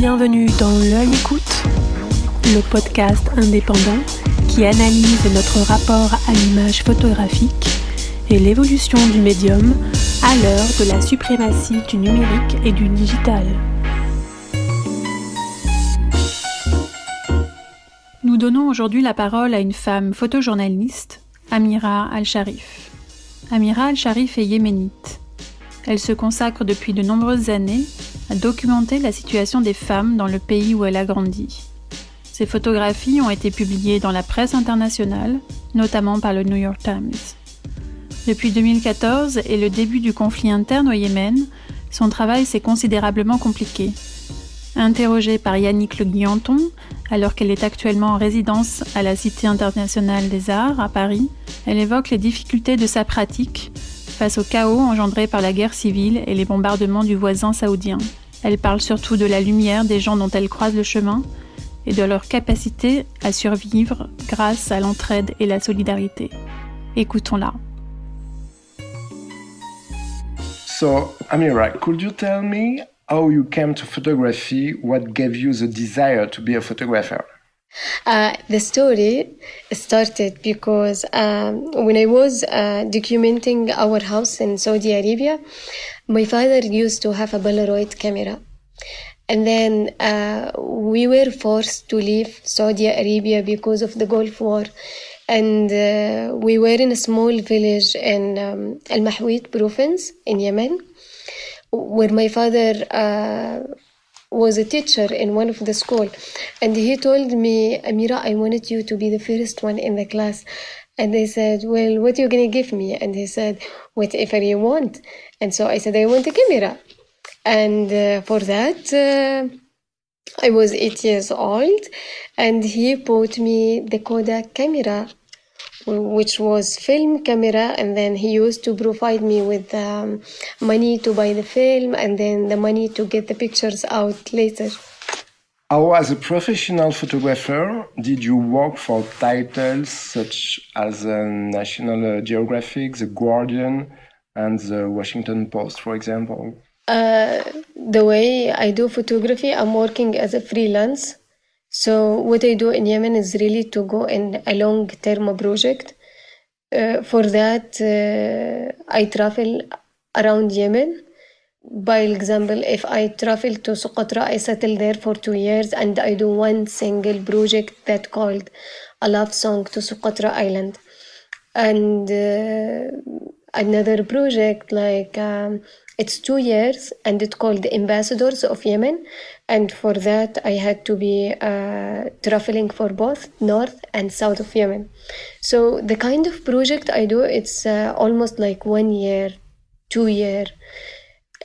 Bienvenue dans l'œil écoute, le podcast indépendant qui analyse notre rapport à l'image photographique et l'évolution du médium à l'heure de la suprématie du numérique et du digital. Nous donnons aujourd'hui la parole à une femme photojournaliste, Amira Alsharif. Amira Alsharif est yéménite. Elle se consacre depuis de nombreuses années à documenter la situation des femmes dans le pays où elle a grandi. Ses photographies ont été publiées dans la presse internationale, notamment par le New York Times. Depuis 2014 et le début du conflit interne au Yémen, son travail s'est considérablement compliqué. Interrogée par Yannick Le Guillanton, alors qu'elle est actuellement en résidence à la Cité internationale des arts à Paris, elle évoque les difficultés de sa pratique face au chaos engendré par la guerre civile et les bombardements du voisin saoudien. Elle parle surtout de la lumière des gens dont elle croise le chemin et de leur capacité à survivre grâce à l'entraide et la solidarité. Écoutons-la. So, Amira, could you tell me how you came to photography? What gave you the desire to be a photographer? The story started because when I was documenting our house in Saudi Arabia, my father used to have a Polaroid camera. And then we were forced to leave Saudi Arabia because of the Gulf War. And we were in a small village in Al Mahwit province in Yemen, where my father was a teacher in one of the school. And he told me, Amira, I wanted you to be the first one in the class. And I said, well, what are you going to give me? And he said, whatever you want. And so I said, I want a camera. And for that, I was 8 years old. And he bought me the Kodak camera, which was film camera, and then he used to provide me with money to buy the film and then the money to get the pictures out later. How, as a professional photographer, did you work for titles such as National Geographic, The Guardian, and The Washington Post, for example? The way I do photography, I'm working as a freelance. So what I do in Yemen is really to go in a long-term project. For that, I travel around Yemen. By example, if I travel to Socotra, I settle there for 2 years and I do one single project that called a love song to Socotra Island. And another project like it's 2 years and it's called the Ambassadors of Yemen. And for that, I had to be traveling for both north and south of Yemen. So the kind of project I do, it's almost like 1 year, 2 year.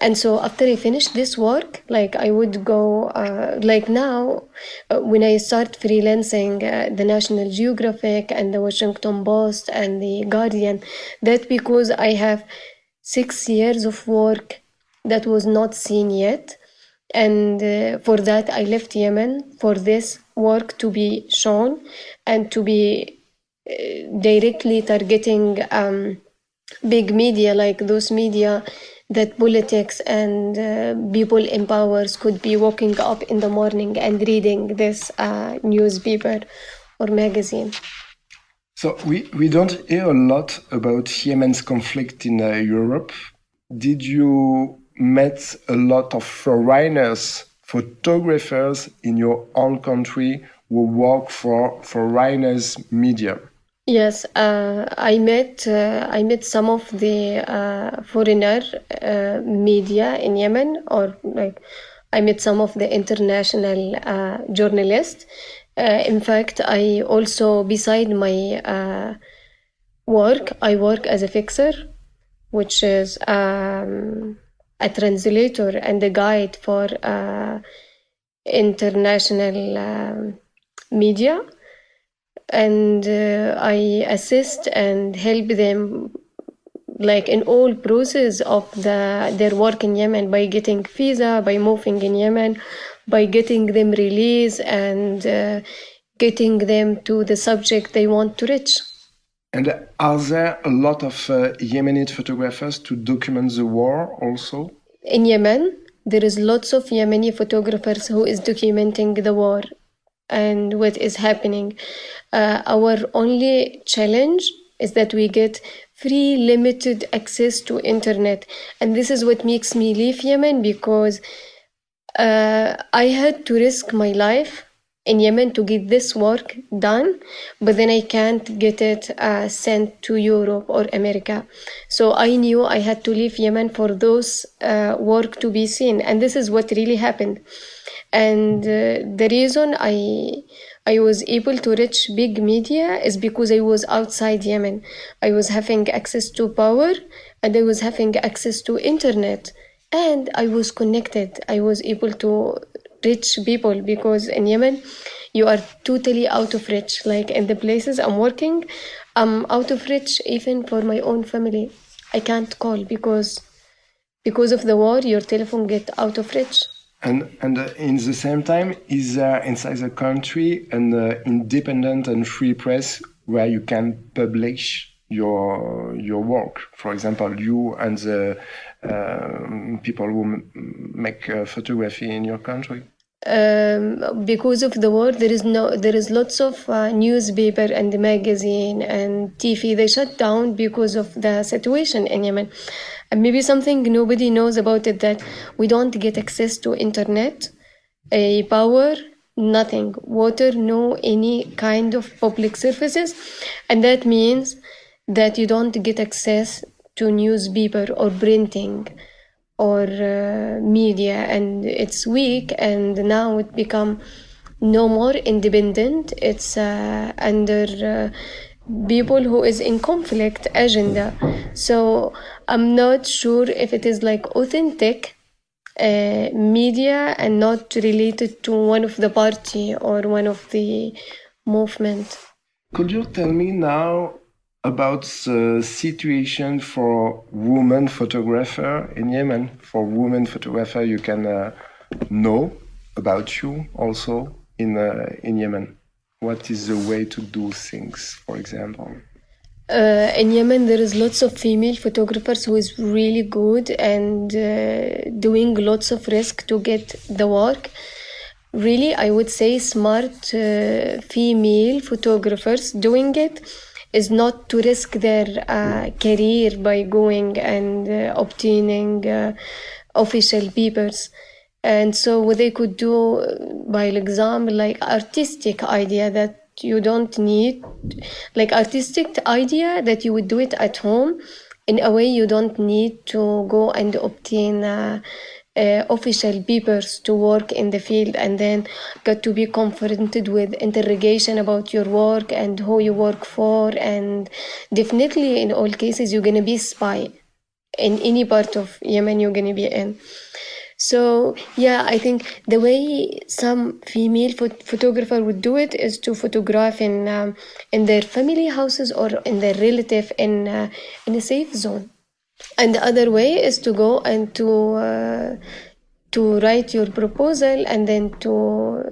And so after I finish this work, like I would go, like now, when I start freelancing the National Geographic and the Washington Post and the Guardian, that's because I have 6 years of work that was not seen yet. And for that, I left Yemen for this work to be shown and to be directly targeting big media, like those media that politics and people in powers could be waking up in the morning and reading this newspaper or magazine. So we don't hear a lot about Yemen's conflict in Europe. Did you met a lot of foreigners, photographers in your own country who work for foreigners media? Yes, I met some of the foreigner media in Yemen, or like I met some of the international journalists. In fact, I also, beside my work, I work as a fixer, which is a translator and a guide for international media. And I assist and help them like in all process of their work in Yemen, by getting visa, by moving in Yemen, by getting them released and getting them to the subject they want to reach. And are there a lot of Yemenite photographers to document the war also? In Yemen, there is lots of Yemeni photographers who is documenting the war and what is happening. Our only challenge is that we get free limited access to internet, and this is what makes me leave Yemen, because I had to risk my life in Yemen to get this work done, but then I can't get it sent to Europe or America. So I knew I had to leave Yemen for those work to be seen, and this is what really happened. And the reason I was able to reach big media is because I was outside Yemen. I was having access to power, and I was having access to internet, and I was connected. I was able to reach people, because in Yemen you are totally out of reach. Like in the places I'm working, I'm out of reach even for my own family. I can't call because of the war, your telephone get out of reach. And in the same time, is there inside the country an independent and free press where you can publish your work? For example, you and the people who make photography in your country. Because of the war, there is lots of newspaper and magazine and TV. They shut down because of the situation in Yemen. And maybe something nobody knows about it, that we don't get access to internet, power, nothing, water, no any kind of public services, and that means that you don't get access to newspaper or printing or media, and it's weak, and now it become no more independent. It's under people who is in conflict agenda. So I'm not sure if it is like authentic media and not related to one of the party or one of the movement. Could you tell me now about the situation for women photographer in Yemen? For women photographer, you can know about you also in Yemen. What is the way to do things, for example? In Yemen, there is lots of female photographers who is really good and doing lots of risk to get the work. Really, I would say smart female photographers doing it is not to risk their career by going and obtaining official papers. And so what they could do, by example, like artistic idea that you don't need, like artistic idea that you would do it at home in a way you don't need to go and obtain official papers to work in the field, and then got to be confronted with interrogation about your work and who you work for. And definitely in all cases you're gonna be spy in any part of Yemen you're gonna be in. So yeah, I think the way some female photographer would do it is to photograph in their family houses or in their relative in a safe zone. And the other way is to go and to write your proposal, and then to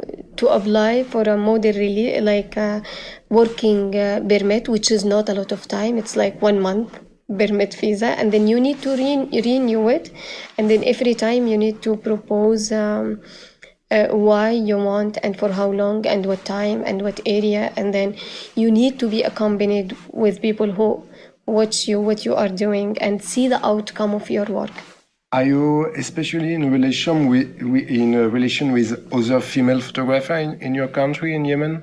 apply for a model, really like a working permit, which is not a lot of time. It's like 1 month permit visa, and then you need to renew it, and then every time you need to propose why you want and for how long and what time and what area, and then you need to be accompanied with people who watch you what you are doing and see the outcome of your work. Are you especially in relation with other female photographers in your country, in Yemen?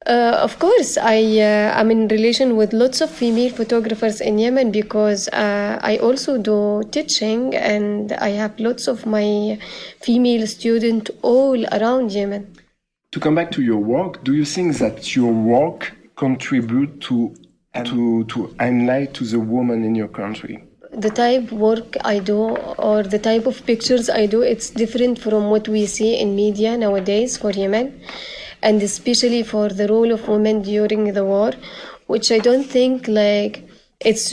Of course, I'm in relation with lots of female photographers in Yemen, because I also do teaching, and I have lots of my female students all around Yemen. To come back to your work, do you think that your work contribute to highlight to the woman in your country? The type of work I do, or the type of pictures I do, it's different from what we see in media nowadays for Yemen, and especially for the role of women during the war, which I don't think like it's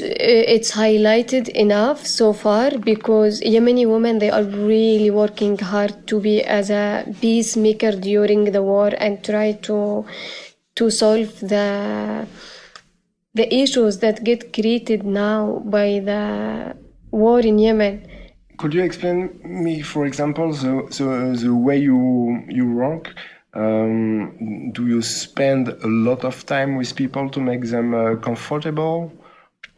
highlighted enough so far, because Yemeni women, they are really working hard to be as a peacemaker during the war and try to solve the issues that get created now by the war in Yemen. Could you explain me, for example, the way you work? Do you spend a lot of time with people to make them comfortable?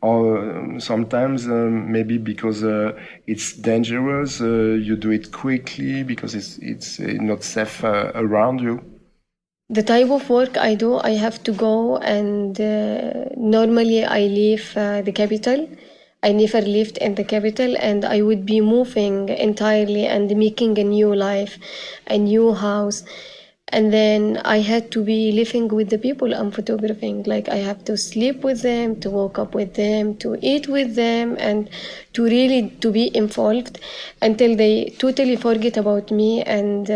Or sometimes maybe because it's dangerous, you do it quickly because it's not safe around you? The type of work I do, I have to go, and normally I leave the capital. I never lived in the capital, and I would be moving entirely and making a new life, a new house. And then I had to be living with the people I'm photographing. Like, I have to sleep with them, to wake up with them, to eat with them, and to really to be involved until they totally forget about me, and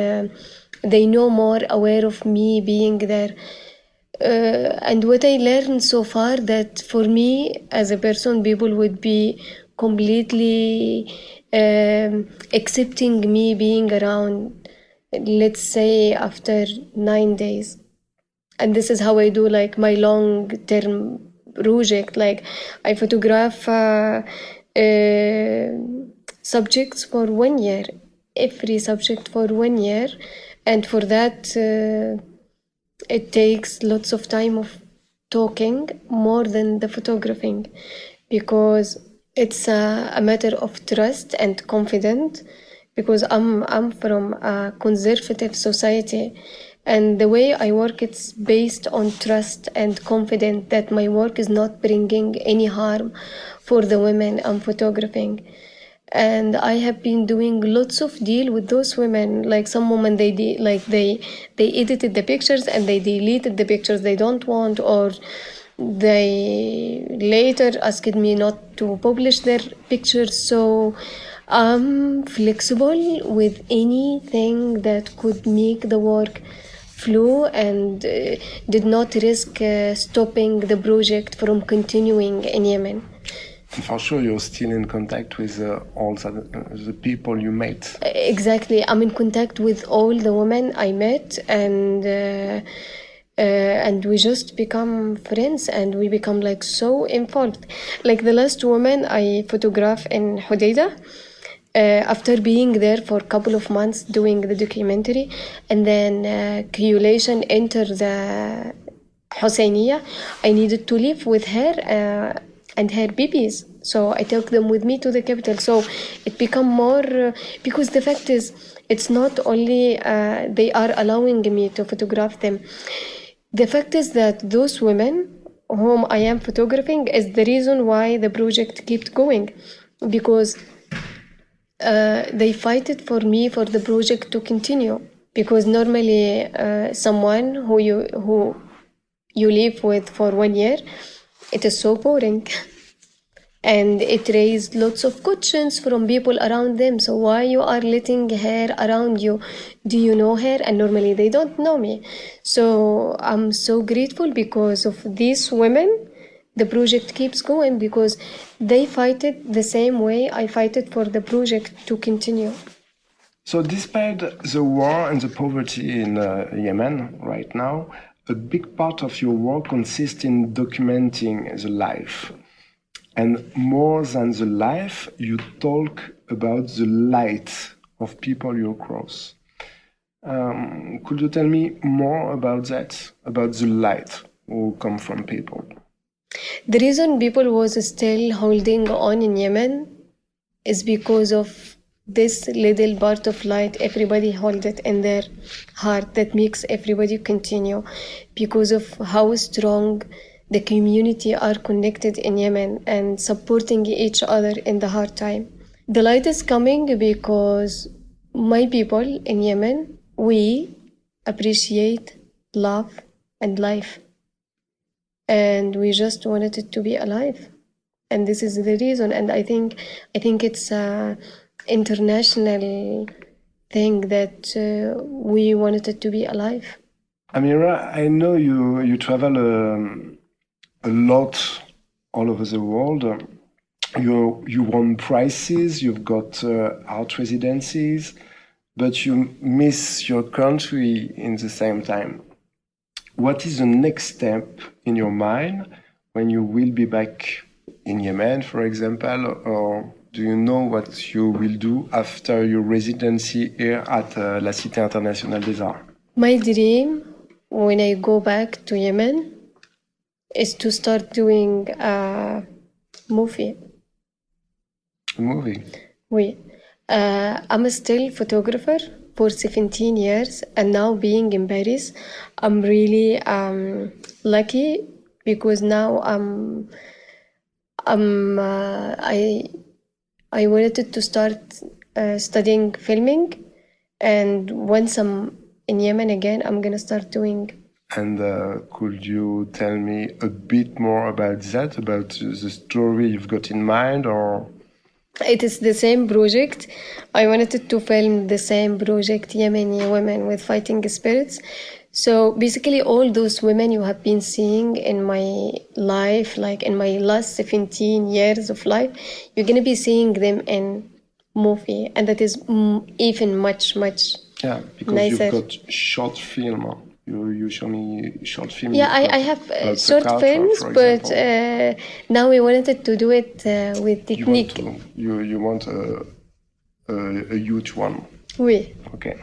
they know more aware of me being there. And what I learned so far, that for me as a person, people would be completely accepting me being around, let's say after 9 days. And this is how I do like my long term project. Like, I photograph subjects for 1 year, every subject for 1 year. And for that, it takes lots of time of talking more than the photographing, because it's a matter of trust and confidence, because I'm from a conservative society, and the way I work, it's based on trust and confidence that my work is not bringing any harm for the women I'm photographing. And I have been doing lots of deal with those women. Like, some women, they edited the pictures and they deleted the pictures they don't want, or they later asked me not to publish their pictures. So I'm flexible with anything that could make the work flow, and did not risk stopping the project from continuing in Yemen. For sure, you're still in contact with all the people you met. Exactly. I'm in contact with all the women I met, and we just become friends, and we become like so involved. Like, the last woman I photographed in Hodeidah, after being there for a couple of months doing the documentary, and then collation enter the Husseiniya, I needed to live with her and her babies. So I took them with me to the capital. So it become more, because the fact is, it's not only they are allowing me to photograph them. The fact is that those women whom I am photographing is the reason why the project kept going, because they fighted for me for the project to continue. Because normally someone who you live with for 1 year, it is so boring. And it raised lots of questions from people around them. So why you are letting her around you? Do you know her? And normally they don't know me. So I'm so grateful because of these women. The project keeps going because they fight it the same way I fight it for the project to continue. So despite the war and the poverty in Yemen right now, a big part of your work consists in documenting the life. And more than the life, you talk about the light of people you cross. Could you tell me more about that, about the light who come from people? The reason people was still holding on in Yemen is because of this little part of light everybody hold it in their heart that makes everybody continue, because of how strong the community are connected in Yemen and supporting each other in the hard time. The light is coming because my people in Yemen, we appreciate love and life. And we just wanted it to be alive. And this is the reason. And I think it's an international thing that we wanted it to be alive. Amira, I know you travel a lot all over the world. You won prizes, you've got art residencies, but you miss your country in the same time. What is the next step in your mind when you will be back in Yemen, for example, or Do you know what you will do after your residency here at la Cité internationale des arts? My dream when I go back to Yemen is to start doing a movie. A movie? Oui. I'm still photographer for 17 years, and now being in Paris, I'm really lucky because now I wanted to start studying filming, and once I'm in Yemen again, I'm gonna start doing. And could you tell me a bit more about that, about the story you've got in mind, or? It is the same project. I wanted to film the same project, Yemeni women with fighting spirits. So basically all those women you have been seeing in my life, like in my last 17 years of life, you're going to be seeing them in movie. And that is even much yeah, because nicer. You've got short film. Huh? You show me short film. Yeah, I have short films, but now we wanted to do it with technique. You want a huge one? Oui. Okay.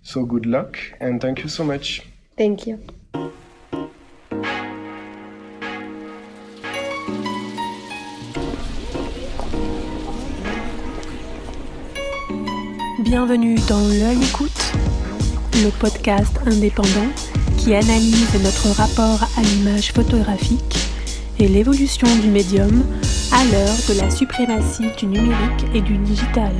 So good luck and thank you so much. Thank you. Bienvenue dans l'œil écoute, le podcast indépendant qui analyse notre rapport à l'image photographique et l'évolution du médium à l'heure de la suprématie du numérique et du digital.